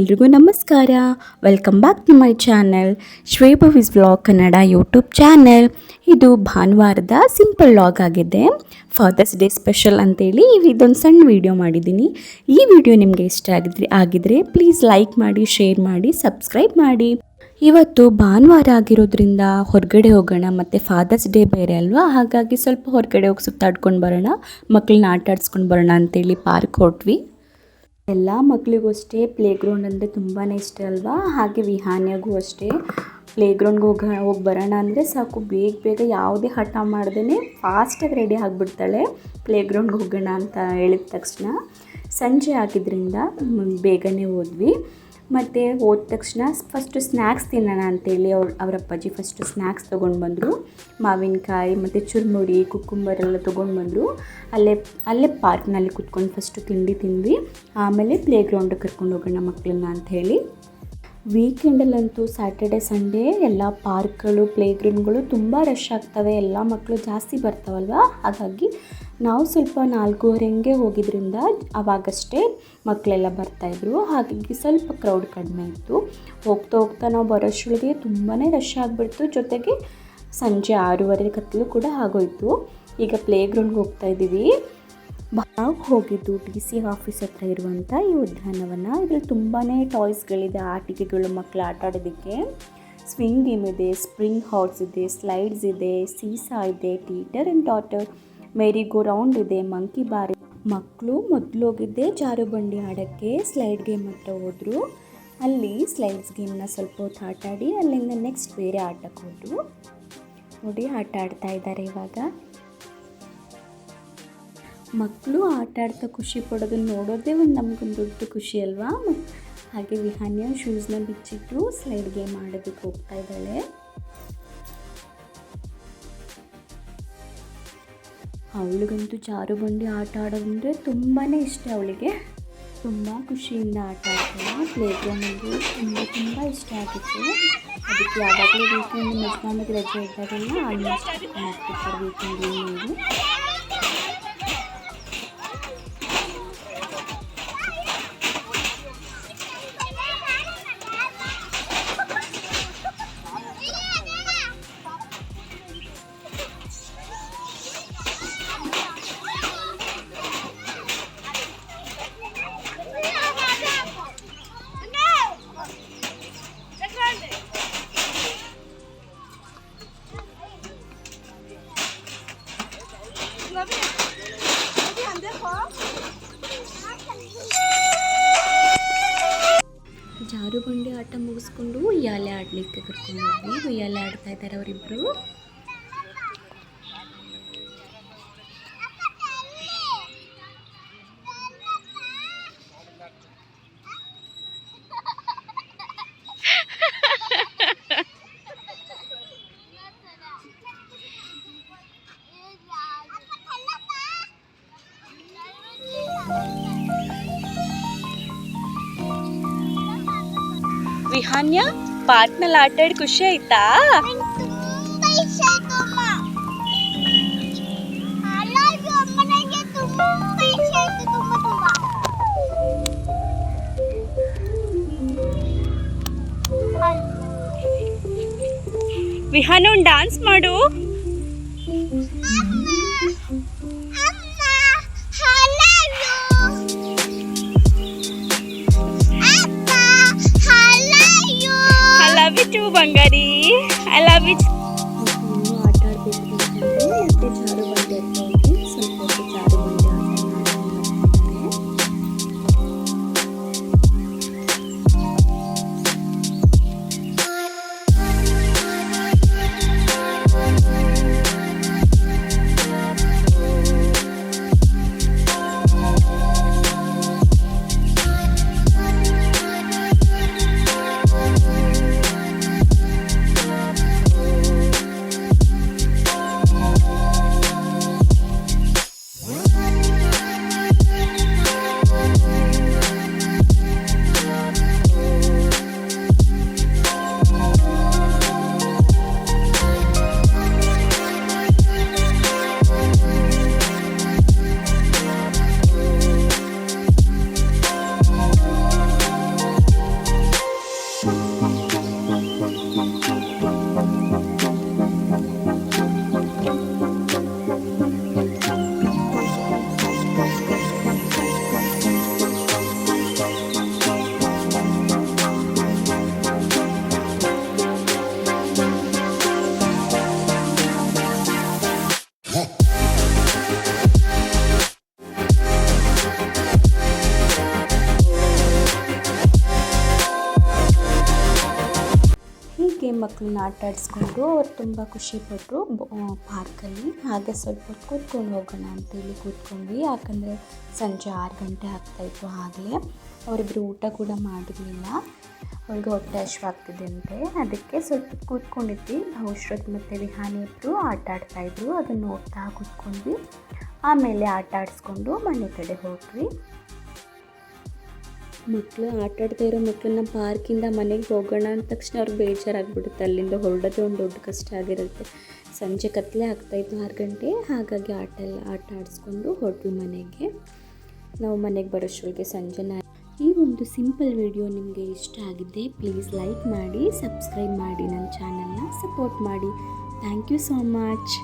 ಎಲ್ರಿಗೂ ನಮಸ್ಕಾರ. Welcome back to my channel Shwebhavis vlog Kannada YouTube channel. ಇದು ಭಾನುವಾರದ ಸಿಂಪಲ್ ವ್ಲಾಗ್ ಆಗಿದೆ. ಫಾದರ್ಸ್ ಡೇ ಸ್ಪೆಷಲ್ ಅಂತೇಳಿ ಇದೊಂದು ಸಣ್ಣ ವಿಡಿಯೋ ಮಾಡಿದ್ದೀನಿ. ಈ ವಿಡಿಯೋ ನಿಮಗೆ ಇಷ್ಟ ಆಗಿದ್ರೆ ಪ್ಲೀಸ್ ಲೈಕ್ ಮಾಡಿ, ಶೇರ್ ಮಾಡಿ, ಸಬ್ಸ್ಕ್ರೈಬ್ ಮಾಡಿ. ಇವತ್ತು ಭಾನುವಾರ ಆಗಿರೋದ್ರಿಂದ ಹೊರಗಡೆ ಹೋಗೋಣ, ಮತ್ತು ಫಾದರ್ಸ್ ಡೇ ಬೇರೆ ಅಲ್ವಾ, ಹಾಗಾಗಿ ಸ್ವಲ್ಪ ಹೊರಗಡೆ ಹೋಗಿ ಸುತ್ತಾಡ್ಕೊಂಡು ಬರೋಣ, ಮಕ್ಕಳನ್ನ ಆಟ ಆಡಿಸ್ಕೊಂಡು ಬರೋಣ ಅಂತೇಳಿ ಪಾರ್ಕ್ ಹೊರಟ್ವಿ. ಎಲ್ಲ ಮಕ್ಕಳಿಗೂ ಅಷ್ಟೇ ಪ್ಲೇಗ್ರೌಂಡ್ ಅಂದರೆ ತುಂಬಾ ಇಷ್ಟ ಅಲ್ವಾ. ಹಾಗೆ ವಿಹಾನ್ಯಾಗೂ ಅಷ್ಟೇ ಪ್ಲೇಗ್ರೌಂಡ್ಗೆ ಹೋಗಿ ಬರೋಣ ಅಂದರೆ ಸಾಕು, ಬೇಗ ಯಾವುದೇ ಹಠ ಮಾಡ್ದೇ ಫಾಸ್ಟಾಗಿ ರೆಡಿ ಆಗಿಬಿಡ್ತಾಳೆ. ಪ್ಲೇಗ್ರೌಂಡ್ಗೆ ಹೋಗೋಣ ಅಂತ ಹೇಳಿದ ತಕ್ಷಣ ಸಂಜೆ ಆಗಿದ್ದರಿಂದ ಬೇಗನೆ ಹೋದ್ವಿ. ಮತ್ತು ಹೋದ ತಕ್ಷಣ ಫಸ್ಟು ಸ್ನ್ಯಾಕ್ಸ್ ತಿನ್ನೋಣ ಅಂತೇಳಿ ಅವ್ರ ಅಪ್ಪಾಜಿ ಫಸ್ಟು ಸ್ನ್ಯಾಕ್ಸ್ ತೊಗೊಂಡು ಬಂದರು. ಮಾವಿನಕಾಯಿ ಮತ್ತು ಚುರುಮುರಿ, ಕುಕ್ಕುಂಬರ್ ಎಲ್ಲ ತೊಗೊಂಡು ಬಂದರು. ಅಲ್ಲೇ ಪಾರ್ಕ್ನಲ್ಲಿ ಕುತ್ಕೊಂಡು ಫಸ್ಟು ತಿಂಡಿ ತಿಂದ್ವಿ. ಆಮೇಲೆ ಪ್ಲೇಗ್ರೌಂಡಿಗೆ ಕರ್ಕೊಂಡು ಹೋಗೋಣ ಮಕ್ಕಳನ್ನ ಅಂಥೇಳಿ. ವೀಕೆಂಡಲ್ಲಂತೂ ಸ್ಯಾಟರ್ಡೆ ಸಂಡೇ ಎಲ್ಲ ಪಾರ್ಕ್ಗಳು, ಪ್ಲೇಗ್ರೌಂಡ್ಗಳು ತುಂಬ ರಶ್ ಆಗ್ತವೆ. ಎಲ್ಲ ಮಕ್ಕಳು ಜಾಸ್ತಿ ಬರ್ತಾವಲ್ವ, ಹಾಗಾಗಿ ನಾವು ಸ್ವಲ್ಪ 4:30 ಹೋಗಿದ್ರಿಂದ ಅವಾಗಷ್ಟೇ ಮಕ್ಕಳೆಲ್ಲ ಬರ್ತಾಯಿದ್ರು. ಹಾಗಾಗಿ ಸ್ವಲ್ಪ ಕ್ರೌಡ್ ಕಡಿಮೆ ಇತ್ತು. ಹೋಗ್ತಾ ನಾವು ಬರೋಷ್ಟೊಳಗೆ ತುಂಬಾ ರಶ್ ಆಗಿಬಿಡ್ತು. ಜೊತೆಗೆ ಸಂಜೆ 6:30 ಕತ್ತಲು ಕೂಡ ಆಗೋಯಿತು. ಈಗ ಪ್ಲೇಗ್ರೌಂಡ್ಗೆ ಹೋಗ್ತಾ ಇದ್ದೀವಿ. ನಾವು ಹೋಗಿದ್ದು DC ಆಫೀಸ್ ಹತ್ರ ಇರುವಂಥ ಈ ಉದ್ಯಾನವನ. ಇದರಲ್ಲಿ ತುಂಬಾ ಟಾಯ್ಸ್ಗಳಿದೆ, ಆಟಿಕೆಗಳು, ಮಕ್ಕಳು ಆಟ ಆಡೋದಕ್ಕೆ. ಸ್ವಿಂಗ್ ಗೇಮ್ ಇದೆ, ಸ್ಪ್ರಿಂಗ್ ಹಾರ್ಸ್ ಇದೆ, ಸ್ಲೈಡ್ಸ್ ಇದೆ, ಸೀಸಾ ಇದೆ, teeter and totter, merry go round ಇದೆ, ಮಂಕಿ ಬಾರ್. ಮಕ್ಕಳು ಮೊದಲು ಹೋಗಿದ್ದೆ ಜಾರುಬಂಡಿ ಆಡೋಕ್ಕೆ. ಸ್ಲೈಡ್ ಗೇಮ್ ಹತ್ರ ಹೋದರು. ಅಲ್ಲಿ ಸ್ಲೈಡ್ಸ್ ಗೇಮ್ನ ಸ್ವಲ್ಪ ಹೊತ್ತು ಆಟ ಆಡಿ ಅಲ್ಲಿಂದ ನೆಕ್ಸ್ಟ್ ಬೇರೆ ಆಟಕ್ಕೆ ಹೋದರು. ನೋಡಿ, ಆಟ ಆಡ್ತಾ ಇದ್ದಾರೆ ಇವಾಗ. ಮಕ್ಕಳು ಆಟ ಆಡ್ತಾ ಖುಷಿ ಪಡೋದನ್ನು ನೋಡೋದೇ ನಮಗೊಂದು ದೊಡ್ಡ ಖುಷಿ ಅಲ್ವಾ. ಹಾಗೆ ವಿಹಾನ್ಯ ಶೂಸ್ನ ಬಿಚ್ಚಿಟ್ಟು ಸ್ಲೈಡ್ ಗೇಮ್ ಆಡೋದಕ್ಕೆ ಹೋಗ್ತಾ ಇದ್ದಾಳೆ. ಅವಳಿಗಂತೂ ಜಾರುಬಂಡಿ ಆಟ ಆಡೋದಂದರೆ ತುಂಬಾ ಇಷ್ಟ. ಅವಳಿಗೆ ತುಂಬ ಖುಷಿಯಿಂದ ಆಟ ಆಡ್ತಾಳೆ. ಪ್ಲೇಗ್ರೌಂಡಲ್ಲಿ ತುಂಬ ಇಷ್ಟ ಆಗಿತ್ತು. ಅದಕ್ಕೆ ಯಾವಾಗಲೂ ವೀಕೆಂಡ್ ಯಜಮಾನಿಗೆ ರಜೆ ಇದ್ದಾಗೆಲ್ಲ ಆಲ್ಮೋಸ್ಟ್ ಮಾಡ್ತಿರ್ತಾರೆ ವೀಕೆಂಡಲ್ಲಿ ನೀವು. ಜಾರುಬಂಡಿ ಆಟ ಮುಗಿಸ್ಕೊಂಡು ಉಯ್ಯಾಲೆ ಆಡಲಿಕ್ಕೆ ಕರ್ಕೊಂಡು ಹೋದ್ವಿ. ಉಯ್ಯಾಲೆ ಆಡ್ತಾ ಇದ್ದಾರೆ ಅವರಿಬ್ಬರು. ವಿಹಾನ್ಯ, ಪಾರ್ಕ್ನಲ್ಲಿ ಆಟ ಆಡಿ ಖುಷಿ ಆಯ್ತಾ? ವಿಹಾನ, ಒಂದು ಡಾನ್ಸ್ ಮಾಡು. ಬಂಗಾರಿ, ಐ ಲವ್ ಯು. ಆಟ ಆಡಬೇಕು ಅಂತಂದರೆ ಮತ್ತೆ ಜಾರುಬಂಡಿ ಅಂತ ಹೋಗಿ ಸ್ವಲ್ಪ ಹೊತ್ತು ಜಾರುಬಂಡಿ ಆಟ ಹಾಗೆ ಮಕ್ಕಳನ್ನ ಆಟ ಆಡಿಸ್ಕೊಂಡು ಅವ್ರು ತುಂಬ ಖುಷಿಪಟ್ಟರು ಪಾರ್ಕಲ್ಲಿ. ಹಾಗೆ ಸ್ವಲ್ಪ ಹೊತ್ತು ಕೂತ್ಕೊಂಡು ಹೋಗೋಣ ಅಂತೇಳಿ ಕೂತ್ಕೊಂಡ್ವಿ. ಯಾಕಂದರೆ ಸಂಜೆ 6 ಗಂಟೆ ಆಗ್ತಾಯಿತ್ತು. ಆಗಲೇ ಅವರಿಬ್ಬರು ಊಟ ಕೂಡ ಮಾಡಿರಲಿಲ್ಲ. ಅವ್ರಿಗೆ ಹೊಟ್ಟೆ ಹಶ್ವಾಗ್ತಿದೆ ಅಂತೆ. ಅದಕ್ಕೆ ಸ್ವಲ್ಪ ಹೊತ್ತು ಕೂತ್ಕೊಂಡಿದ್ವಿ. ಬಹುಶ್ರತ್ ಮತ್ತು ವಿಹಾನಿ ಇಬ್ಬರು ಆಟ ಆಡ್ತಾಯಿದ್ರು. ಅದನ್ನು ನೋಡ್ತಾ ಕೂತ್ಕೊಂಡ್ವಿ. ಆಮೇಲೆ ಆಟ ಆಡಿಸ್ಕೊಂಡು ಮನೆ ಕಡೆ ಹೋದ್ವಿ. ಮಕ್ಕಳು ಆಟ ಆಡ್ತಾ ಇರೋ ಮಕ್ಕಳನ್ನ ಪಾರ್ಕಿಂದ ಮನೆಗೆ ಹೋಗೋಣ ಅಂದ ತಕ್ಷಣ ಅವ್ರಿಗೆ ಬೇಜಾರಾಗ್ಬಿಡುತ್ತೆ. ಅಲ್ಲಿಂದ ಹೊರಡೋದೇ ಒಂದು ದೊಡ್ಡ ಕಷ್ಟ ಆಗಿರುತ್ತೆ. ಸಂಜೆ ಕತ್ತಲೆ ಆಗ್ತಾಯಿತ್ತು 6 ಗಂಟೆ. ಹಾಗಾಗಿ ಆಟ ಆಡಿಸ್ಕೊಂಡು ಹೊರಟ್ವಿ ಮನೆಗೆ. ನಾವು ಮನೆಗೆ ಬರೋಷ್ಟೊಳಗೆ ಸಂಜೆನ. ಈ ಒಂದು ಸಿಂಪಲ್ ವಿಡಿಯೋ ನಿಮಗೆ ಇಷ್ಟ ಆಗಿದೆ, ಪ್ಲೀಸ್ ಲೈಕ್ ಮಾಡಿ, ಸಬ್ಸ್ಕ್ರೈಬ್ ಮಾಡಿ, ನನ್ನ ಚಾನಲ್ನ ಸಪೋರ್ಟ್ ಮಾಡಿ. Thank you so much.